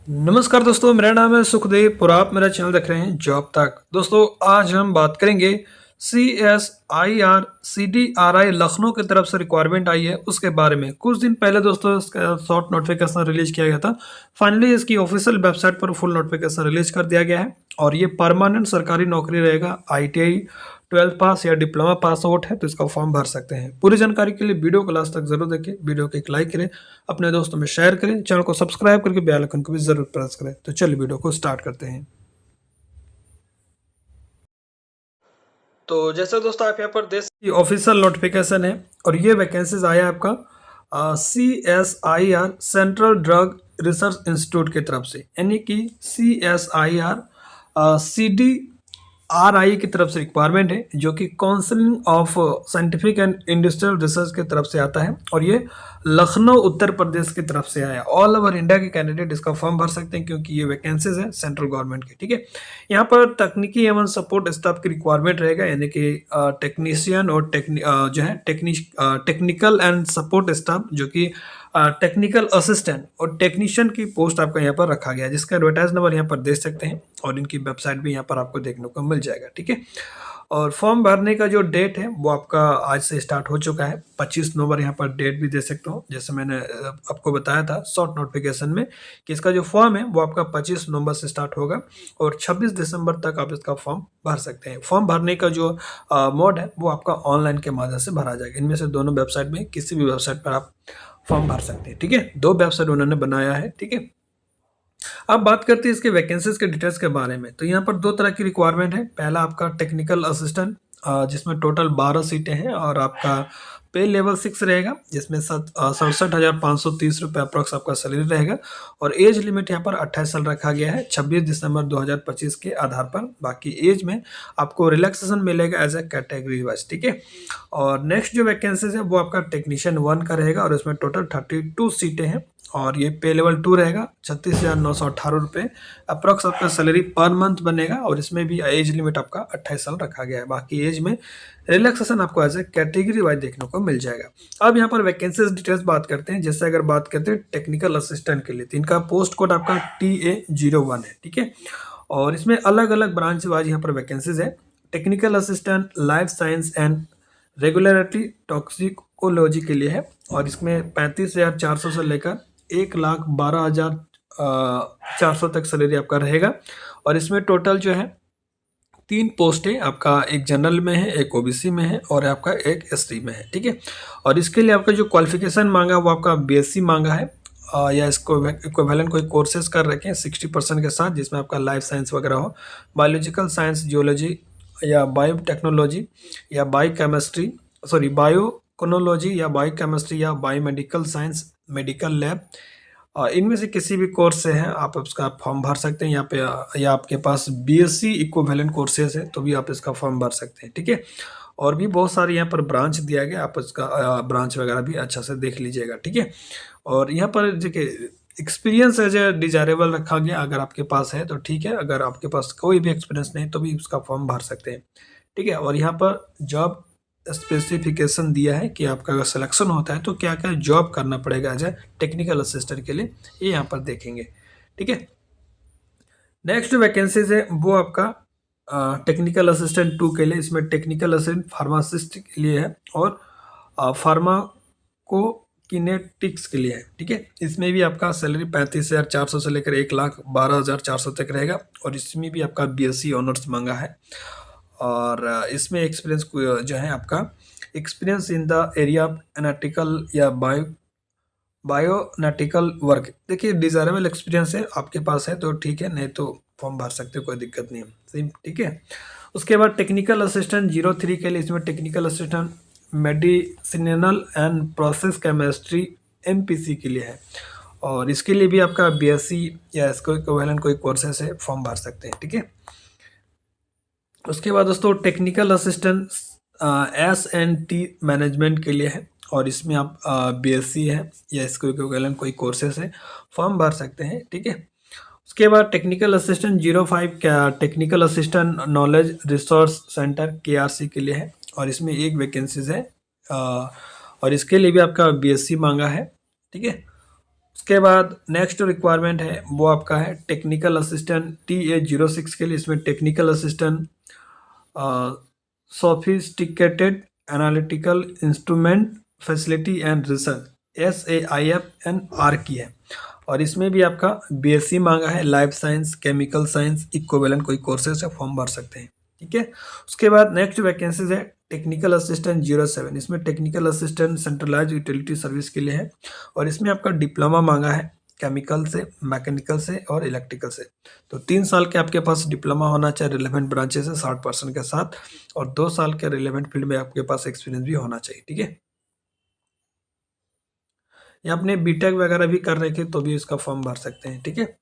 नमस्कार दोस्तों, मेरा नाम है सुखदेव और आप मेरा चैनल देख रहे हैं जॉब तक। दोस्तों, आज हम बात करेंगे CSIR CDRI लखनऊ की तरफ से रिक्वायरमेंट आई है उसके बारे में। कुछ दिन पहले दोस्तों इसका शॉर्ट नोटिफिकेशन रिलीज किया गया था। फाइनली इसकी ऑफिशियल वेबसाइट पर फुल नोटिफिकेशन रिलीज कर दिया गया है और ये परमानेंट सरकारी नौकरी रहेगा। ITI 12 पास या डिप्लोमा पास आउट है तो इसका फॉर्म भर सकते हैं। पूरी जानकारी के लिए वीडियो को लास्ट तक जरूर देखें, वीडियो को एक लाइक करें, अपने दोस्तों में शेयर करें, चैनल को सब्सक्राइब करके बेल आइकन को भी जरूर प्रेस करें। तो चलिए वीडियो को स्टार्ट करते हैं। तो जैसे दोस्तों आप यहाँ पर देश की ऑफिशियल नोटिफिकेशन है और ये वैकेंसीज आया आपका CSIR central drug research institute की तरफ से, यानी कि CSIR CDRI की तरफ से रिक्वायरमेंट है, जो कि counselling of scientific and industrial research की तरफ से आता है और ये लखनऊ उत्तर प्रदेश की तरफ से आया। ऑल ओवर इंडिया के कैंडिडेट इसका फॉर्म भर सकते हैं क्योंकि ये वैकेंसीज है सेंट्रल गवर्नमेंट की। ठीक है, यहाँ पर तकनीकी एवं सपोर्ट स्टाफ की रिक्वायरमेंट रहेगा, यानी कि टेक्नीशियन और जो है टेक्निकल एंड सपोर्ट स्टाफ, जो कि टेक्निकल असिस्टेंट और टेक्नीशियन की पोस्ट आपका यहाँ पर रखा गया है, जिसका एडवर्टाइज नंबर यहाँ पर देख सकते हैं और इनकी वेबसाइट भी यहाँ पर आपको देखने को मिल जाएगा। ठीक है, और फॉर्म भरने का जो डेट है वो आपका आज से स्टार्ट हो चुका है। 25 नवंबर यहाँ पर डेट भी दे सकता हूँ, जैसे मैंने आपको बताया था शॉर्ट नोटिफिकेशन में कि इसका जो फॉर्म है वो आपका 25 नवंबर से स्टार्ट होगा और 26 दिसंबर तक आप इसका फॉर्म भर सकते हैं। फॉर्म भरने का जो मोड है वो आपका ऑनलाइन के माध्यम से भरा जाएगा। इनमें से दोनों वेबसाइट में किसी भी वेबसाइट पर आप फॉर्म भर सकते हैं। ठीक है, दो वेबसाइट उन्होंने बनाया है। ठीक है, अब बात करते हैं इसके वैकेंसीज के डिटेल्स के बारे में। तो यहाँ पर दो तरह की रिक्वायरमेंट है। पहला आपका टेक्निकल असिस्टेंट, जिसमें टोटल 12 सीटें हैं और आपका पे लेवल 6 रहेगा, जिसमें 67,530 रुपये अप्रॉक्स आपका सैलरी रहेगा और एज लिमिट यहाँ पर 28 साल रखा गया है 26 दिसंबर 2025 के आधार पर। बाकी एज में आपको रिलैक्सेशन मिलेगा एज ए कैटेगरी वाइज। ठीक है, और नेक्स्ट जो वैकेंसीज है वो आपका टेक्नीशियन 1 का रहेगा और इसमें टोटल 32 सीटें हैं और ये पे लेवल 2 रहेगा 36,918 रुपये अप्रॉक्स आपका सैलरी पर मंथ बनेगा और इसमें भी एज लिमिट आपका 28 साल रखा गया है। बाकी एज में रिलैक्सेशन आपको एज ए कैटेगरी वाइज देखने को मिल जाएगा। अब यहाँ पर वैकेंसीज डिटेल्स बात करते हैं। जैसे अगर बात करते हैं टेक्निकल असिस्टेंट के लिए, तो इनका पोस्ट कोड आपका TA01 है। ठीक है, और इसमें अलग अलग ब्रांच वाइज यहाँ पर वैकेंसीज है। Technical assistant life science and regulatory toxicology के लिए है और इसमें 35,400 से लेकर 1,12,400 तक सैलरी आपका रहेगा और इसमें टोटल जो है 3 पोस्ट है आपका, एक जनरल में है, एक OBC में है और आपका एक ST में है। ठीक है, और इसके लिए आपका जो क्वालिफिकेशन मांगा वो आपका BSc मांगा है या इसको इक्विवेलेंट कोई कोर्सेज कर रखे हैं 60% के साथ, जिसमें आपका लाइफ साइंस वगैरह हो, बायोलॉजिकल साइंस, जियोलॉजी या बायोटेक्नोलॉजी या बायोकेमिस्ट्री, सॉरी बायोकोनोलॉजी या बायोकेमिस्ट्री या बायोमेडिकल साइंस, मेडिकल लैब, इनमें से किसी भी कोर्स से हैं आप उसका फॉर्म भर सकते हैं। यहाँ पे या आपके पास BSc इक्विवेलेंट कोर्सेज है तो भी आप इसका फॉर्म भर सकते हैं। ठीक है, और भी बहुत सारे यहाँ पर ब्रांच दिया गया, आप इसका ब्रांच वगैरह भी अच्छा से देख लीजिएगा। ठीक है, और यहाँ पर देखिए एक्सपीरियंस एज ए डिजायरेबल रखा गया, अगर आपके पास है तो ठीक है, अगर आपके पास कोई भी एक्सपीरियंस नहीं तो भी उसका फॉर्म भर सकते हैं। ठीक है, और यहाँ पर जॉब स्पेसिफिकेशन दिया है कि आपका अगर सिलेक्शन होता है तो क्या क्या जॉब करना पड़ेगा एज ए टेक्निकल असिस्टेंट के लिए, ये यहाँ पर देखेंगे। ठीक है, नेक्स्ट जो वैकेंसीज है वो आपका टेक्निकल असिस्टेंट 2 के लिए, इसमें टेक्निकल असिस्टेंट फार्मासिस्ट के लिए है और फार्माको किनेटिक्स के लिए है। ठीक है, इसमें भी आपका सैलरी 35,400 से लेकर 1,12,400 तक रहेगा और इसमें भी आपका BSc ऑनर्स मांगा है और इसमें एक्सपीरियंस जो है आपका experience in the area of analytical या बायोनाटिकल वर्क। देखिए डिजायरेबल एक्सपीरियंस है, आपके पास है तो ठीक है, नहीं तो फॉर्म भर सकते हो, कोई दिक्कत नहीं है। सही, ठीक है। उसके बाद टेक्निकल असिस्टेंट 03 के लिए, इसमें technical assistant medicinal and process chemistry MPC के लिए है और इसके लिए भी आपका BSc या इसको इक्विवेलेंट कोई कोर्सेस है, फॉर्म भर सकते हैं। ठीक है, उसके बाद दोस्तों टेक्निकल असिस्टेंट S&T मैनेजमेंट के लिए है और इसमें आप BSc है या इसको इक्विवेलेंट कोई कोर्सेस है, फॉर्म भर सकते हैं। ठीक है, उसके बाद टेक्निकल असिस्टेंट 05 क्या technical assistant knowledge resource centre KRC के लिए है और इसमें एक वैकेंसीज है और इसके लिए भी आपका BSc मांगा है। ठीक है, उसके बाद नेक्स्ट रिक्वायरमेंट है वो आपका है टेक्निकल असिस्टेंट TA06 के लिए। इसमें technical assistant sophisticated analytical instrument facility and research SAIFNR की है। और इसमें भी आपका BSc मांगा है, life science, chemical science, equivalent कोई कोर्सेज है, फॉर्म भर सकते हैं। ठीक है। उसके बाद नेक्स्ट वैकेंसीज है टेक्निकल असिस्टेंट 07। इसमें technical assistant centralise utility service के लिए है और इसमें आपका डिप्लोमा मांगा है केमिकल से, मैकेनिकल से और इलेक्ट्रिकल से। तो 3 साल के आपके पास डिप्लोमा होना चाहिए रिलेवेंट ब्रांचेस से 60% के साथ, और 2 साल के रिलेवेंट फील्ड में आपके पास एक्सपीरियंस भी होना चाहिए। ठीक है। या आपने बीटेक वगैरह भी कर रखे तो भी इसका फॉर्म भर सकते हैं। ठीक है।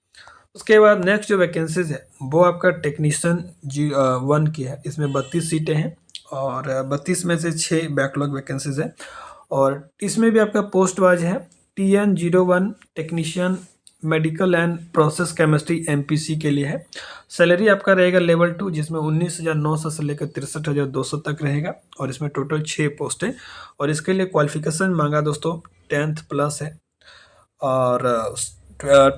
उसके बाद नेक्स्ट जो वैकेंसीज है वो आपका टेक्नीशियन G1 की है। इसमें 32 सीटें हैं और 32 में से 6 बैकलॉग वैकेंसीज है। और इसमें भी आपका पोस्ट वाइज है TN01 technician medical and process chemistry MPC के लिए है। सैलरी आपका रहेगा लेवल 2 जिसमें 19,900 से लेकर 63,200 तक रहेगा और इसमें टोटल 6 पोस्ट है। और इसके लिए क्वालिफिकेशन मांगा दोस्तों 10th प्लस है और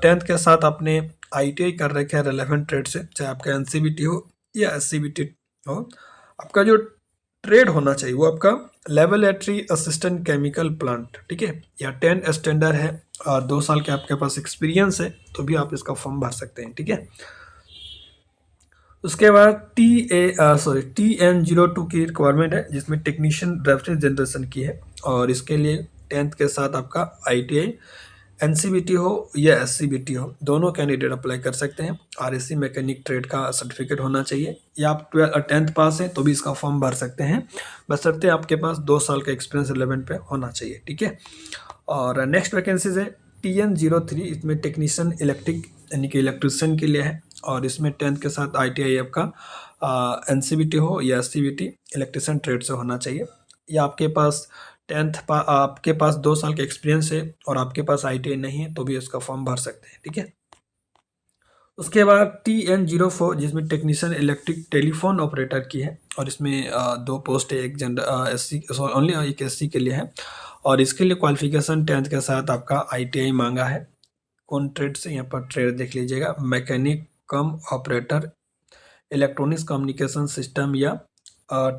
10th के साथ आपने ITI कर रखे हैं रेलेवेंट ट्रेड से, चाहे आपका NCVT हो या SCVT हो। आपका जो ट्रेड होना चाहिए वो आपका लेबोरेटरी असिस्टेंट केमिकल प्लांट, ठीक है, या 10 स्टैंडर्ड है और 2 साल के आपके पास एक्सपीरियंस है तो भी आप इसका फॉर्म भर सकते हैं। ठीक है। उसके बाद TN02 की रिक्वायरमेंट है जिसमें टेक्नीशियन रेफ्रिजरेशन की है और इसके लिए 10th के साथ आपका ITI NCVT हो या SCVT हो, दोनों कैंडिडेट अप्लाई कर सकते हैं। RSC मैकेनिक ट्रेड का सर्टिफिकेट होना चाहिए या आप 10th पास हैं तो भी इसका फॉर्म भर सकते हैं, बशर्ते आपके पास 2 साल का एक्सपीरियंस रिलेवेंट पे होना चाहिए। ठीक है। और नेक्स्ट वैकेंसीज है TN03। इसमें टेक्नीशियन इलेक्ट्रिक यानी कि इलेक्ट्रिशियन के लिए है और इसमें 10th के साथ ITI आपका NCVT हो या SCVT इलेक्ट्रिशियन ट्रेड से होना चाहिए, या आपके पास आपके पास 2 साल का एक्सपीरियंस है और आपके पास ITI नहीं है तो भी इसका फॉर्म भर सकते हैं। ठीक है। उसके बाद TN04 जिसमें टेक्नीशियन इलेक्ट्रिक टेलीफोन ऑपरेटर की है और इसमें 2 पोस्ट है, एक जनरल SC ओनली एक SC के लिए है और इसके लिए क्वालिफिकेशन 10th के साथ आपका ITI मांगा है। कौन ट्रेड से, यहाँ पर ट्रेड देख लीजिएगा, मैकेनिक कम ऑपरेटर इलेक्ट्रॉनिक्स कम्युनिकेशन सिस्टम, या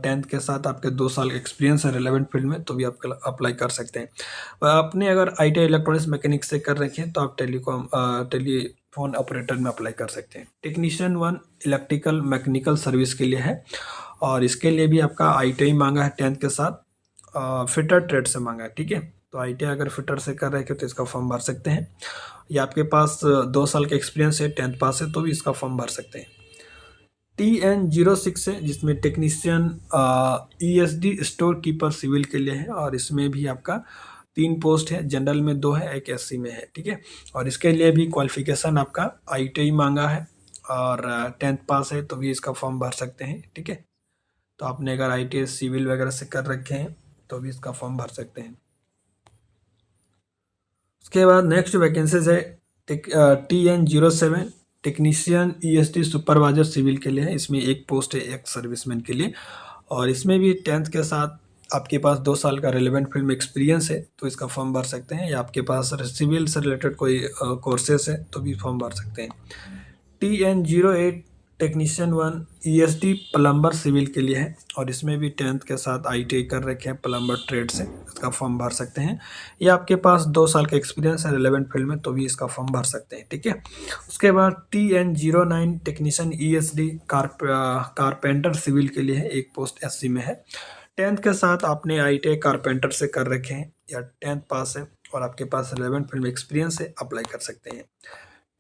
10th के साथ आपके 2 साल एक्सपीरियंस है रिलेवेंट फील्ड में तो भी आप अप्लाई कर सकते हैं। आपने अगर ITI इलेक्ट्रॉनिक्स मैकेनिक से कर रखे हैं तो आप टेलीफोन ऑपरेटर में अप्लाई कर सकते हैं। टेक्नीशियन 1 इलेक्ट्रिकल मैकेनिकल सर्विस के लिए है और इसके लिए भी आपका ITI मांगा है 10th के साथ, फिटर ट्रेड से मांगा है। ठीक है। तो ITI अगर फिटर से कर रहे हैं तो इसका फॉर्म भर सकते हैं, या आपके पास 2 साल का एक्सपीरियंस है 10th पास है तो भी इसका फॉर्म भर सकते हैं। TN06 है जिसमें technician ESD store keeper civil के लिए है और इसमें भी आपका 3 पोस्ट है, जनरल में 2 है, एक SC में है। ठीक है। और इसके लिए भी क्वालिफिकेशन आपका ITI मांगा है और 10th पास है तो भी इसका फॉर्म भर सकते हैं। ठीक है। तो आपने अगर ITI सिविल वगैरह से कर रखे हैं तो भी इसका फॉर्म भर सकते हैं। उसके बाद नेक्स्ट वैकेंसीज है TN07 technician ESD supervisor civil के लिए है। इसमें 1 पोस्ट है, एक सर्विसमैन के लिए और इसमें भी 10th के साथ आपके पास 2 साल का रिलेवेंट फील्ड में एक्सपीरियंस है तो इसका फॉर्म भर सकते हैं, या आपके पास सिविल से रिलेटेड कोई कोर्सेस है तो भी फॉर्म भर सकते हैं। TN08 technician 1 ESD plumber civil के लिए है और इसमें भी 10th के साथ ITI कर रखे हैं प्लम्बर ट्रेड से, इसका फॉर्म भर सकते हैं, या आपके पास 2 साल का एक्सपीरियंस है रिलेवेंट फील्ड में तो भी इसका फॉर्म भर सकते हैं। ठीक है। उसके बाद TN09 technician ESD carpenter civil के लिए है, 1 पोस्ट SC में है। 10th के साथ आपने ITI कारपेंटर से कर रखे हैं या 10th पास है और आपके पास रिलेवेंट फील्ड में एक्सपीरियंस है, अप्लाई कर सकते हैं।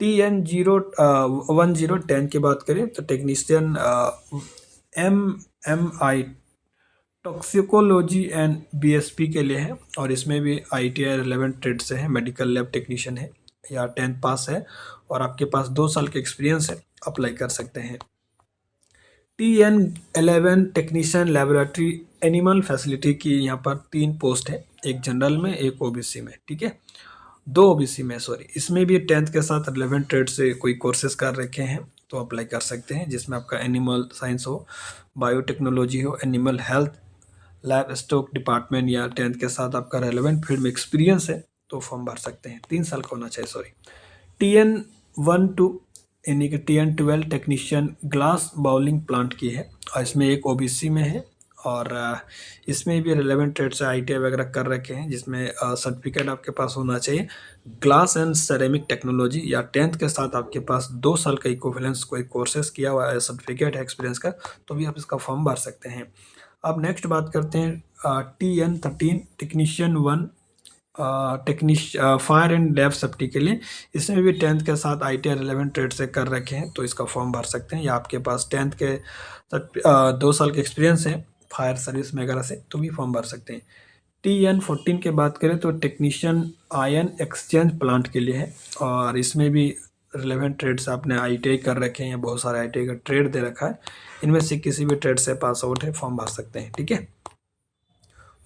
TN10 की बात करें तो technician MMI toxicology and BSP के लिए है और इसमें भी ITI रिलेवेंट ट्रेड से है, मेडिकल लैब टेक्नीशियन है या 10th पास है और आपके पास 2 साल का एक्सपीरियंस है, अप्लाई कर सकते हैं। TN11 technician laboratory animal facility की यहाँ पर 3 पोस्ट है, एक जनरल में, एक OBC में। ठीक है। 2 OBC में, सॉरी। इसमें भी 10th के साथ रिलेवेंट ट्रेड से कोई कोर्सेज कर रखे हैं तो अप्लाई कर सकते हैं, जिसमें आपका एनिमल साइंस हो, बायोटेक्नोलॉजी हो, animal health, live stock department, या 10th के साथ आपका रेलेवेंट फील्ड में एक्सपीरियंस है तो फॉर्म भर सकते हैं। 3 साल का होना चाहिए, सॉरी। TN12 यानी कि TN12 technician glass bowling plant की है, और इसमें एक OBC में है, और इसमें भी रिलेवेंट ट्रेड से ITI वगैरह कर रखे हैं, जिसमें सर्टिफिकेट आपके पास होना चाहिए ग्लास एंड सेरेमिक टेक्नोलॉजी, या 10th के साथ आपके पास 2 साल का इक्विवेलेंस कोई कोर्सेज किया हुआ है, सर्टिफिकेट है एक्सपीरियंस का, तो भी आप इसका फॉर्म भर सकते हैं। अब नेक्स्ट बात करते हैं TN13 technician 1 fire and lab safety के लिए। इसमें भी 10th के साथ ITI रिलेवेंट ट्रेड से कर रखे हैं, तो इसका फॉर्म भर सकते हैं, या आपके पास 10th के 2 साल के एक्सपीरियंस है फायर सर्विस वगैरह से, तो भी फॉर्म भर सकते हैं। TN14 की बात करें तो टेक्नीशियन आयन एक्सचेंज प्लांट के लिए है, और इसमें भी रिलेवेंट ट्रेड से आपने ITI कर रखे हैं, या बहुत सारे ITI का ट्रेड दे रखा है, इनमें से किसी भी ट्रेड से पास आउट है, फॉर्म भर सकते हैं, ठीक है।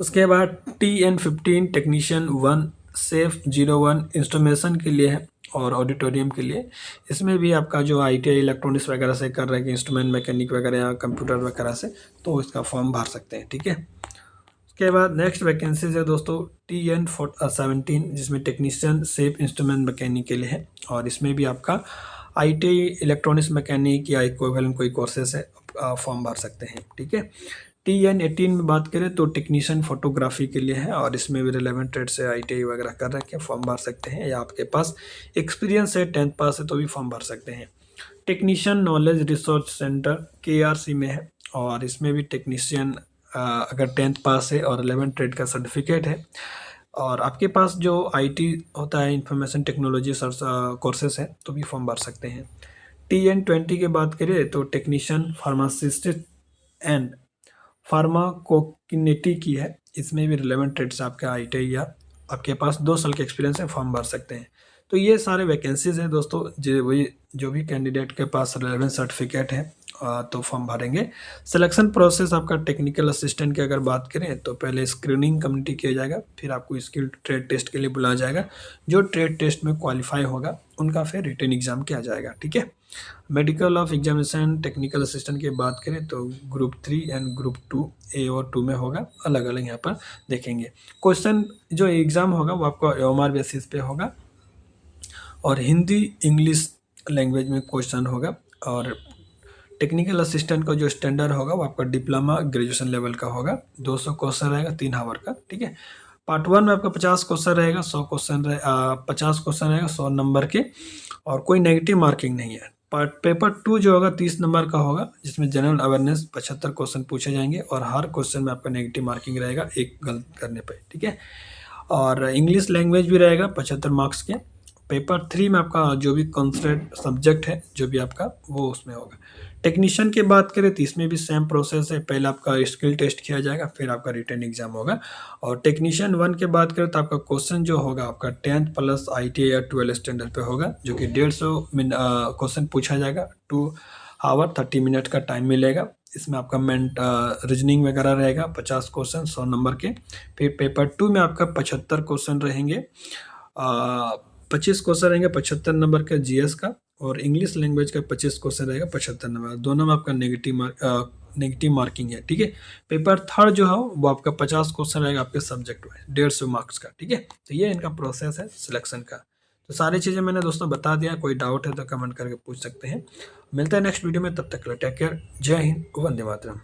उसके बाद TN15 टेक्नीशियन 1 सेफ 01 इंस्ट्रूमेशन के लिए है, और ऑडिटोरियम के लिए। इसमें भी आपका जो ITI इलेक्ट्रॉनिक्स वगैरह से कर रहे हैं, इंस्ट्रूमेंट मैकेनिक वगैरह या कंप्यूटर वगैरह से, तो इसका फॉर्म भर सकते हैं, ठीक है। उसके बाद नेक्स्ट वैकेंसीज है दोस्तों TN17, जिसमें टेक्नीशियन सेफ इंस्ट्रूमेंट मैकेनिक के लिए है, और इसमें भी आपका ITI इलेक्ट्रॉनिक्स मैकेनिक या इक्विवेलेंट कोई कोर्सेस है, फॉर्म भर सकते हैं, ठीक है। TN18 में बात करें तो टेक्नीशियन फोटोग्राफी के लिए है, और इसमें भी रिलेवेंट ट्रेड से ITI वगैरह कर रखे हैं, फॉर्म भर सकते हैं, या आपके पास एक्सपीरियंस है 10th पास है तो भी फॉर्म भर सकते हैं। Technician knowledge resource centre KRC में है, और इसमें भी टेक्नीशियन अगर 10th पास है और 11th ट्रेड का सर्टिफिकेट है, और आपके पास जो IT होता है इंफॉर्मेशन टेक्नोलॉजी कोर्सेस है, तो भी फॉर्म भर सकते हैं। TN20 की बात करें तो टेक्नीशियन फार्मासिस्ट एंड फार्माकोकिनेटी की है, इसमें भी रिलेवेंट ट्रेड से आपका ITI या आपके पास 2 साल के एक्सपीरियंस है, फॉर्म भर सकते हैं। तो ये सारे वैकेंसीज हैं दोस्तों, जो भी कैंडिडेट के पास रिलेवेंट सर्टिफिकेट है तो फॉर्म भरेंगे। सिलेक्शन प्रोसेस आपका टेक्निकल असिस्टेंट की अगर बात करें तो पहले स्क्रीनिंग कम्युनिटी किया जाएगा, फिर आपको स्किल ट्रेड टेस्ट के लिए बुलाया जाएगा। जो ट्रेड टेस्ट में क्वालिफाई होगा उनका फिर रिटन एग्जाम किया जाएगा, ठीक है। Medical of examination technical assistant की बात करें तो ग्रुप 3 एंड ग्रुप 2A और 2 में होगा, अलग अलग यहाँ पर देखेंगे। क्वेश्चन जो एग्ज़ाम होगा वो आपको OMR बेसिस पे होगा, और हिंदी इंग्लिश लैंग्वेज में क्वेश्चन होगा, और टेक्निकल असिस्टेंट का जो स्टैंडर्ड होगा वो आपका डिप्लोमा ग्रेजुएशन लेवल का होगा। 200 क्वेश्चन रहेगा 3 आवर का, ठीक है। पार्ट 1 में आपका 50 क्वेश्चन रहेगा, 50 क्वेश्चन रहेगा 100 नंबर के, और कोई नेगेटिव मार्किंग नहीं है। पेपर 2 जो होगा 30 नंबर का होगा, जिसमें जनरल अवेयरनेस 75 क्वेश्चन पूछे जाएंगे, और हर क्वेश्चन में आपका नेगेटिव मार्किंग रहेगा एक गलत करने पर, ठीक है। और इंग्लिश लैंग्वेज भी रहेगा 75 मार्क्स के। पेपर 3 में आपका जो भी कंसर्ट सब्जेक्ट है जो भी आपका वो उसमें होगा। टेक्नीशियन की बात करें तो इसमें भी सेम प्रोसेस है, पहले आपका स्किल टेस्ट किया जाएगा, फिर आपका रिटन एग्जाम होगा। और टेक्नीशियन 1 की बात करें तो आपका क्वेश्चन जो होगा आपका 10th प्लस ITI या 12 स्टैंडर्ड पे होगा, जो कि 150 क्वेश्चन पूछा जाएगा। 2 आवर 30 मिनट का टाइम मिलेगा। इसमें आपका रीजनिंग वगैरह रहेगा 50 क्वेश्चन 100 नंबर के। फिर पेपर 2 में आपका 75 क्वेश्चन रहेंगे, 25 क्वेश्चन रहेंगे 75 नंबर का GS का, और इंग्लिश लैंग्वेज का 25 क्वेश्चन रहेगा 75 नंबर। दोनों में आपका नेगेटिव मार्किंग है, ठीक है। पेपर 3 जो है वो आपका 50 क्वेश्चन रहेगा आपके सब्जेक्ट वाइज 150 मार्क्स का, ठीक है। तो ये इनका प्रोसेस है सिलेक्शन का। तो सारी चीज़ें मैंने दोस्तों बता दिया, कोई डाउट है तो कमेंट करके पूछ सकते हैं। मिलते हैं नेक्स्ट वीडियो में, तब तक के लिए टेक केयर, जय हिंद, वंदे मातरम।